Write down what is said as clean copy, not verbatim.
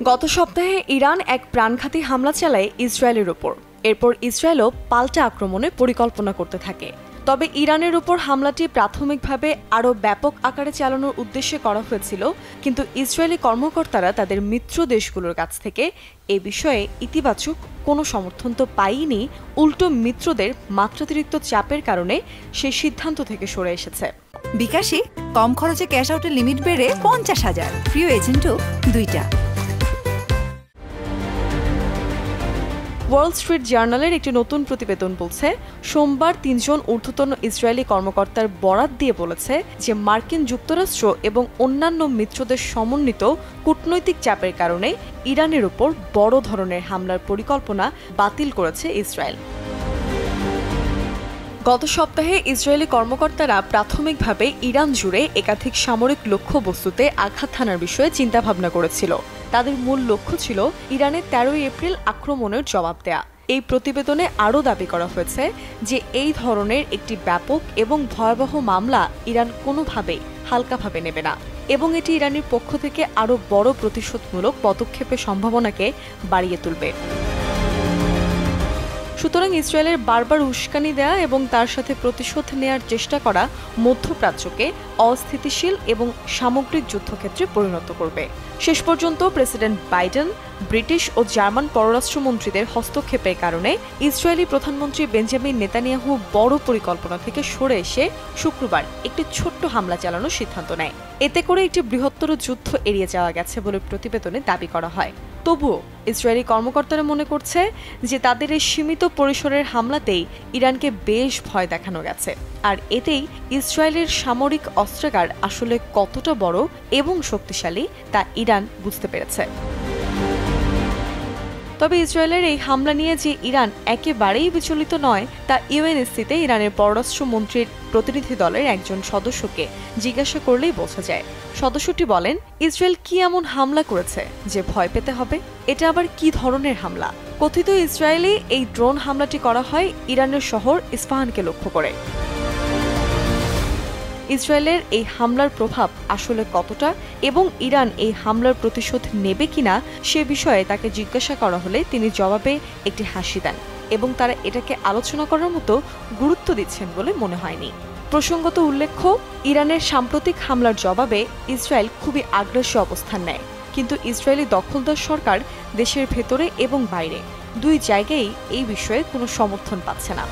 গত সপ্তাহে ইরান এক প্রাণঘাতী হামলা চালায় ইসরায়েলের উপর। এরপর ইসরায়েলও পাল্টা আক্রমণের পরিকল্পনা করতে থাকে। তবে ইরানের উপর হামলাটি প্রাথমিকভাবে আরও ব্যাপক আকারে চালানোর উদ্দেশ্যে করা হয়েছিল, কিন্তু ইসরায়েলি কর্মকর্তারা তাদের মিত্র দেশগুলোর কাছ থেকে এ বিষয়ে ইতিবাচক কোনো সমর্থন তো পায়নি, উল্টো মিত্রদের মাত্রাতিরিক্ত চাপের কারণে সেই সিদ্ধান্ত থেকে সরে এসেছে। বিকাশে কম খরচে ক্যাশ আউটের লিমিট বেড়ে 50,000, প্রিয় এজেন্টও 2টা। ওয়াল স্ট্রিট জার্নালের একটি নতুন প্রতিবেদন বলছে, সোমবার 3 জন ঊর্ধ্বতন ইসরায়েলি কর্মকর্তার বরাত দিয়ে বলেছে যে মার্কিন যুক্তরাষ্ট্র এবং অন্যান্য মিত্রদের সমন্বিত কূটনৈতিক চাপের কারণে ইরানের উপর বড় ধরনের হামলার পরিকল্পনা বাতিল করেছে ইসরায়েল। গত সপ্তাহে ইসরায়েলি কর্মকর্তারা প্রাথমিকভাবে ইরান জুড়ে একাধিক সামরিক লক্ষ্যবস্তুতে আঘাত হানার বিষয়ে চিন্তাভাবনা করেছিল। তাদের মূল লক্ষ্য ছিল ইরানের 13 এপ্রিল আক্রমণের জবাব দেয়া। এই প্রতিবেদনে আরও দাবি করা হয়েছে যে এই ধরনের একটি ব্যাপক এবং ভয়াবহ মামলা ইরান কোনোভাবেই হালকাভাবে নেবে না এবং এটি ইরানের পক্ষ থেকে আরও বড় প্রতিশোধমূলক পদক্ষেপের সম্ভাবনাকে বাড়িয়ে তুলবে। সুতরাং ইসরায়েলের বারবার উস্কানি দেয়া এবং তার সাথে প্রতিশোধ নেয়ার চেষ্টা করা মধ্যপ্রাচ্যকে অস্থিতিশীল এবং সামগ্রিক যুদ্ধক্ষেত্রে পরিণত করবে। শেষ পর্যন্ত প্রেসিডেন্ট বাইডেন, ব্রিটিশ ও জার্মান পররাষ্ট্রমন্ত্রীদের হস্তক্ষেপের কারণে ইসরায়েলি প্রধানমন্ত্রী বেঞ্জামিন নেতানিয়াহু বড় পরিকল্পনা থেকে সরে এসে শুক্রবার একটি ছোট্ট হামলা চালানোর সিদ্ধান্ত নেয়। এতে করে একটি বৃহত্তর যুদ্ধ এড়িয়ে যাওয়া গেছে বলে প্রতিবেদনে দাবি করা হয়। তবুও ইসরায়েলি কর্মকর্তারা মনে করছে যে তাদের এই সীমিত পরিসরের হামলাতেই ইরানকে বেশ ভয় দেখানো গেছে, আর এতেই ইসরায়েলের সামরিক অস্ত্রাগার আসলে কতটা বড় এবং শক্তিশালী তা ইরান বুঝতে পেরেছে। তবে ইসরায়েলের এই হামলা নিয়ে যে ইরান একেবারেই বিচলিত নয় তা ইউএনএসসিতে ইরানের পররাষ্ট্রমন্ত্রীর প্রতিনিধি দলের একজন সদস্যকে জিজ্ঞাসা করলেই বোঝা যায়। সদস্যটি বলেন, ইসরায়েল কি এমন হামলা করেছে যে ভয় পেতে হবে? এটা আবার কি ধরনের হামলা? কথিত ইসরায়েলি এই ড্রোন হামলাটি করা হয় ইরানের শহর ইস্পাহানকে লক্ষ্য করে। ইসরায়েলের এই হামলার প্রভাব আসলে কতটা এবং ইরান এই হামলার প্রতিশোধ নেবে কিনা সে বিষয়ে তাকে জিজ্ঞাসা করা হলে তিনি জবাবে একটি হাসি দেন এবং তারা এটাকে আলোচনা করার মতো গুরুত্ব দিচ্ছেন বলে মনে হয়নি। প্রসঙ্গত উল্লেখ্য, ইরানের সাম্প্রতিক হামলার জবাবে ইসরায়েল খুবই আগ্রাসী অবস্থান নেয়, কিন্তু ইসরায়েলি দখলদার সরকার দেশের ভেতরে এবং বাইরে দুই জায়গায় এই বিষয়ে কোনো সমর্থন পাচ্ছে না।